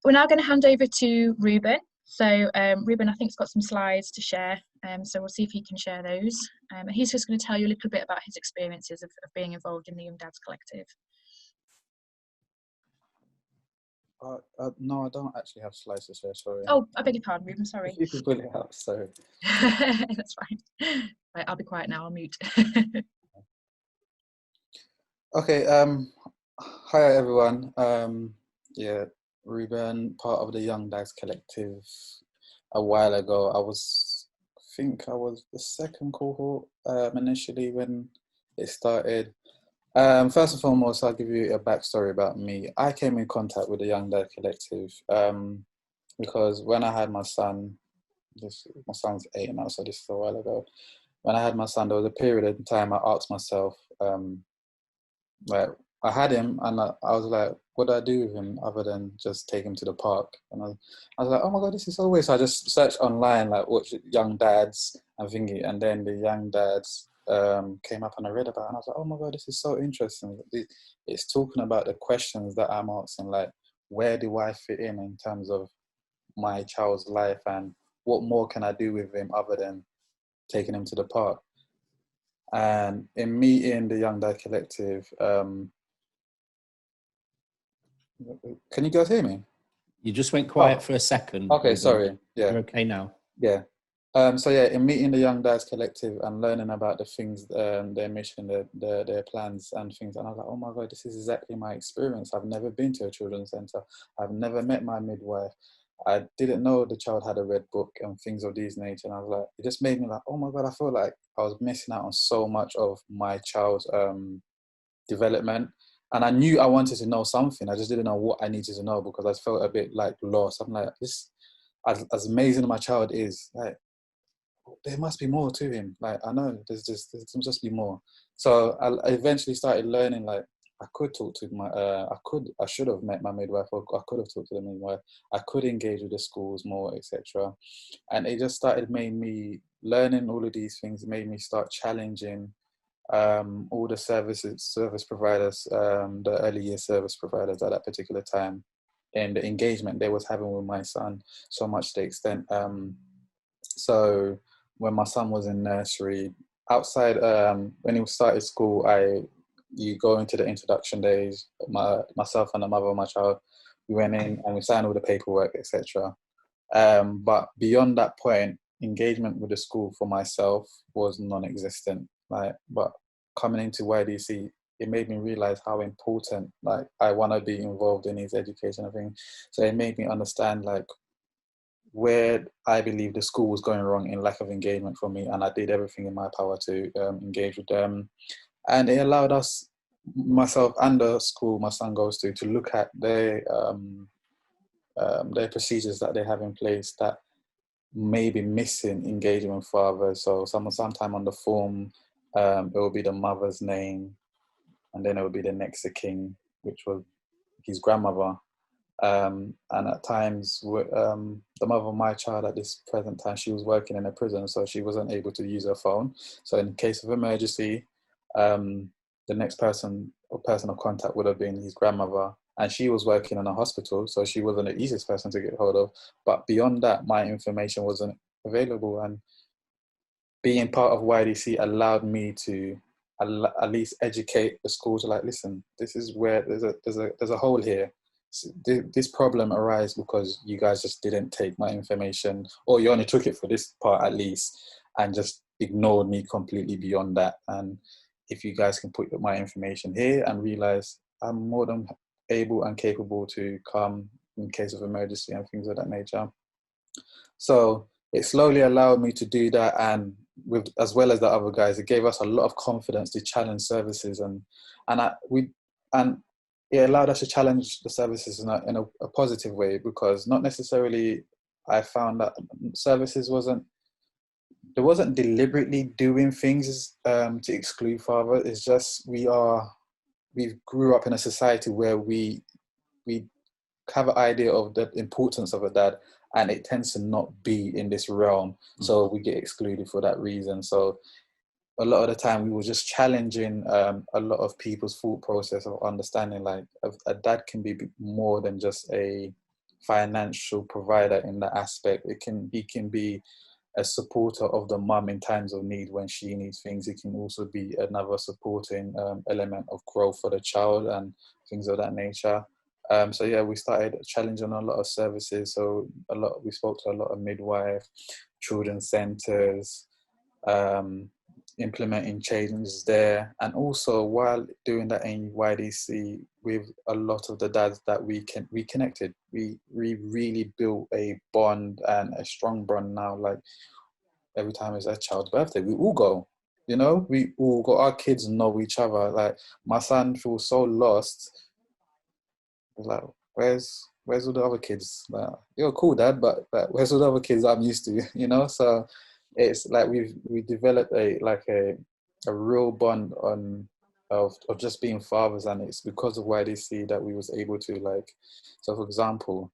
We're now going to hand over to Ruben. So Ruben, I think, has got some slides to share. So we'll see if he can share those. He's just going to tell you a little bit about his experiences of being involved in the Young Dads Collective. No, I don't actually have slides to share, sorry. Oh, I beg your pardon, Ruben, sorry. If you could pull it up, sorry. That's fine. Right, I'll be quiet now, I'll mute. Okay, hi everyone. Yeah, Ruben, part of the Young Dads Collective. A while ago, I think I was the second cohort initially when it started. First and foremost, I'll give you a backstory about me. I came in contact with the Young Dad Collective because when I had my son, my son's 8 now, so this is a while ago. When I had my son, there was a period of time I asked myself, like, I had him and I was like, what do I do with him other than just take him to the park? And I was like, oh my God, this is so weird. So I just searched online, like, what young dads and thingy, and then the young dads came up and I read about it, and I was like, oh my God, this is so interesting. It's talking about the questions that I'm asking, like, where do I fit in terms of my child's life, and what more can I do with him other than taking him to the park? And in meeting the Young Dad Collective, can you guys hear me? You just went quiet for a second. Okay, sorry. Yeah. You're okay now. Yeah. So yeah, in meeting the Young Dads Collective and learning about the things, their mission, their plans and things, and I was like, oh my God, this is exactly my experience. I've never been to a children's centre. I've never met my midwife. I didn't know the child had a red book and things of these nature. And I was like, it just made me like, oh my God, I feel like I was missing out on so much of my child's development. And I knew I wanted to know something. I just didn't know what I needed to know because I felt a bit like lost. I'm like, this, as amazing as my child is, like, there must be more to him. Like, I know there must be more. So I eventually started learning, like, I could talk to my, I should have met my midwife, or I could have talked to the midwife. I could engage with the schools more, etc. And it just started making me learning all of these things. It made me start challenging all the service providers, the early year service providers at that particular time, and the engagement they was having with my son, so much to the extent. So when my son was in nursery, outside, when he started school, you go into the introduction days, myself and the mother of my child, we went in and we signed all the paperwork, etc. But beyond that point, engagement with the school for myself was non-existent. But coming into YDC, it made me realize how important, like, I want to be involved in his education, I think. So it made me understand, like, where I believe the school was going wrong in lack of engagement for me, and I did everything in my power to engage with them. And it allowed us, myself and the school my son goes to look at their procedures that they have in place that may be missing engagement with fathers. So sometime on the form, it will be the mother's name, and then it will be the next of kin, which was his grandmother. And at times, the mother of my child at this present time, she was working in a prison, so she wasn't able to use her phone. So in case of emergency, the next person of contact would have been his grandmother, and she was working in a hospital, so she wasn't the easiest person to get hold of. But beyond that, my information wasn't available, and being part of YDC allowed me to at least educate the school to, like, listen, this is where there's a hole here. This problem arises because you guys just didn't take my information, or you only took it for this part at least, and just ignored me completely beyond that. And if you guys can put my information here and realize I'm more than able and capable to come in case of emergency and things of that nature. So it slowly allowed me to do that, and as well as the other guys, it gave us a lot of confidence to challenge services, and it allowed us to challenge the services in a positive way, because not necessarily I found that services wasn't deliberately doing things to exclude fathers. It's just we grew up in a society where we have an idea of the importance of a dad, and it tends to not be in this realm. So we get excluded for that reason. So a lot of the time we were just challenging a lot of people's thought process of understanding, like, a dad can be more than just a financial provider in that aspect. He can be a supporter of the mum in times of need when she needs things. It can also be another supporting element of growth for the child and things of that nature. So yeah, we started challenging a lot of services. So we spoke to a lot of midwife, children's centres, implementing changes there, and also while doing that in YDC with a lot of the dads that we connected, we really built a bond, and a strong bond now. Like every time it's a child's birthday, we all go. You know, we all go. Our kids know each other. Like my son feels so lost. He's like, where's all the other kids? Like, you're cool, dad, but where's all the other kids I'm used to? You know, so it's like we developed a real bond of just being fathers, and it's because of YDC that we was able to, like, so for example,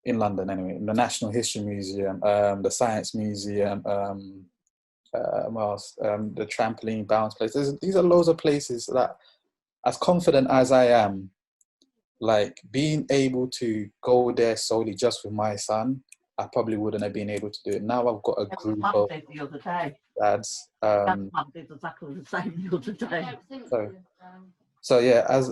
in London anyway, in the National History Museum, the Science Museum, the trampoline bounce place. These are loads of places that, as confident as I am, like being able to go there solely just with my son, I probably wouldn't have been able to do it. Now I've got a group of the other day. dads. Mum did exactly the same the other day. So yeah, as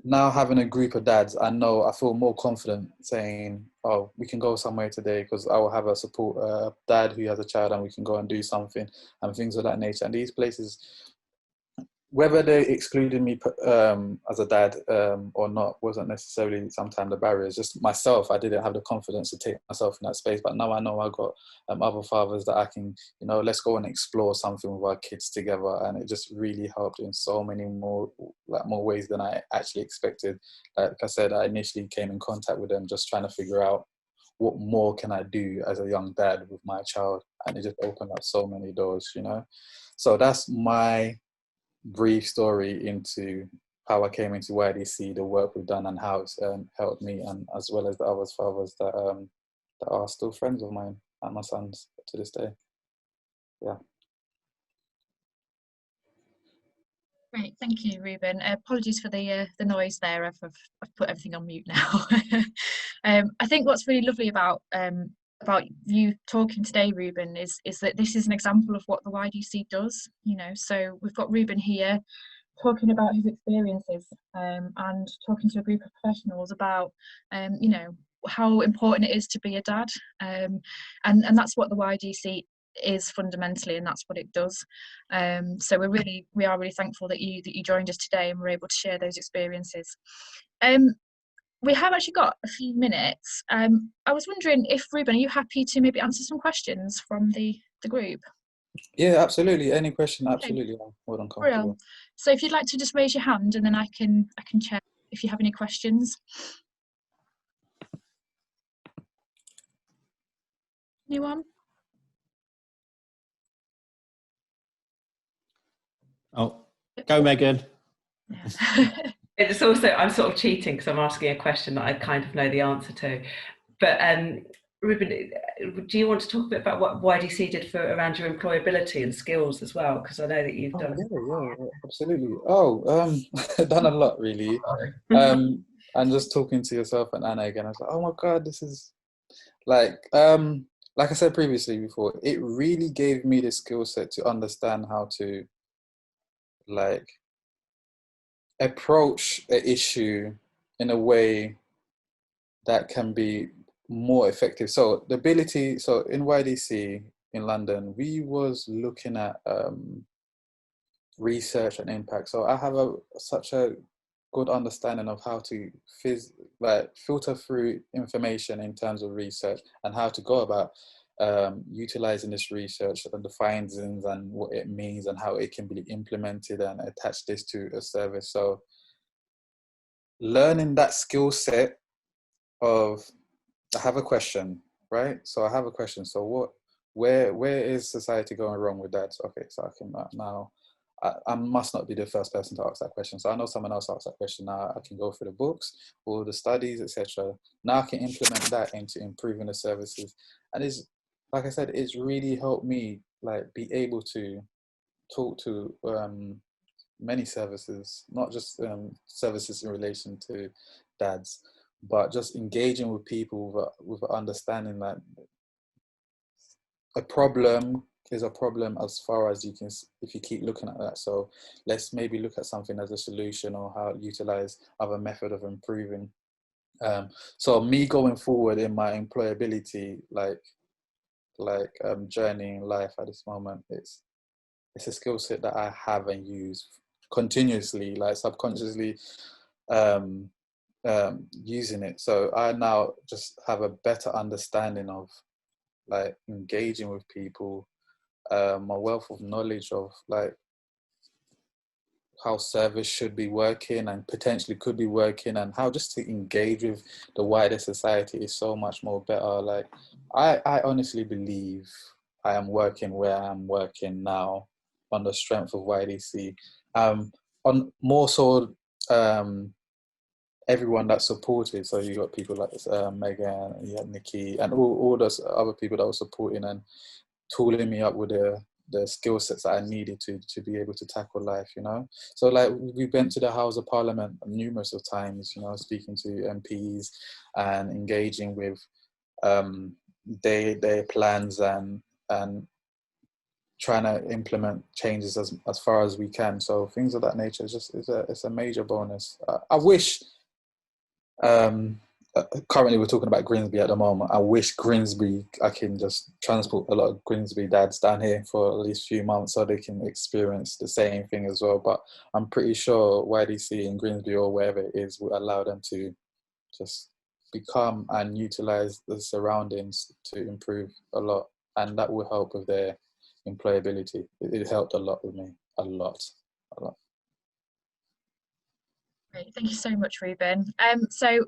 now having a group of dads, I feel more confident saying, oh, we can go somewhere today because I will have a support dad who has a child, and we can go and do something and things of that nature. And these places, whether they excluded me as a dad or not, wasn't necessarily sometimes the barrier. It's just myself. I didn't have the confidence to take myself in that space. But now I know I got other fathers that I can, let's go and explore something with our kids together. And it just really helped in so many more ways than I actually expected. Like I said, I initially came in contact with them just trying to figure out what more can I do as a young dad with my child. And it just opened up so many doors, So that's my brief story into how I came into YDC, the work we've done, and how it's helped me, and as well as the other fathers that are still friends of mine and my sons to this day. Yeah. Great, thank you, Ruben. Apologies for the noise there. I've put everything on mute now. I think what's really lovely about you talking today, Ruben, is that this is an example of what the YDC does. So we've got Ruben here talking about his experiences and talking to a group of professionals about how important it is to be a dad, and that's what the YDC is fundamentally, and that's what it does. So we are really thankful that you joined us today and were able to share those experiences. We have actually got a few minutes. I was wondering if, Ruben, are you happy to maybe answer some questions from the group? Yeah, absolutely. Any question, absolutely. I'm more than comfortable. Brilliant. So if you'd like to just raise your hand, and then I can check if you have any questions. Anyone? Oh, go Megan. Yeah. It's also, I'm sort of cheating because I'm asking a question that I kind of know the answer to. But Ruben, do you want to talk a bit about what YDC did around your employability and skills as well? Because I know that you've done. Yeah, absolutely. Done a lot really. And just talking to yourself and Anna again, I was like, oh my God, this is like I said previously before, it really gave me the skill set to understand how to like approach an issue in a way that can be more effective. So in YDC in London, we was looking at research and impact. So I have such a good understanding of how to filter through information in terms of research, and how to go about utilizing this research and the findings and what it means and how it can be implemented and attach this to a service. So learning that skill set of, I have a question, right? So I have a question. So where is society going wrong with that? Okay, so I can now, I must not be the first person to ask that question. So I know someone else asked that question. Now I can go through the books, all the studies, etc. Now I can implement that into improving the services. And it's, like I said, it's really helped me be able to talk to many services, not just services in relation to dads, but just engaging with people with an understanding that a problem is a problem as far as you can, if you keep looking at that. So let's maybe look at something as a solution, or how to utilize other method of improving. So me going forward in my employability, journey in life at this moment, it's a skill set that I have and use continuously, like subconsciously, using it. So I now just have a better understanding of like engaging with people, a wealth of knowledge of like how service should be working and potentially could be working, and how just to engage with the wider society is so much more better. Like I honestly believe I am working where I'm working now on the strength of YDC. On more so, everyone that supported. So you got people like Megan, you had Nikki, and all those other people that were supporting and tooling me up with the skill sets that I needed to be able to tackle life, you know. So like we went to the House of Parliament numerous of times, you know, speaking to MPs and engaging with their plans and trying to implement changes as far as we can. So things of that nature is just it's a major bonus. I wish. Currently we're talking about Grimsby at the moment. I wish Grimsby, I can just transport a lot of Grimsby dads down here for at least a few months so they can experience the same thing as well. But I'm pretty sure YDC in Grimsby or wherever it is will allow them to just become and utilize the surroundings to improve a lot, and that will help with their employability. It helped a lot with me, a lot. Great, thank you so much, Ruben. So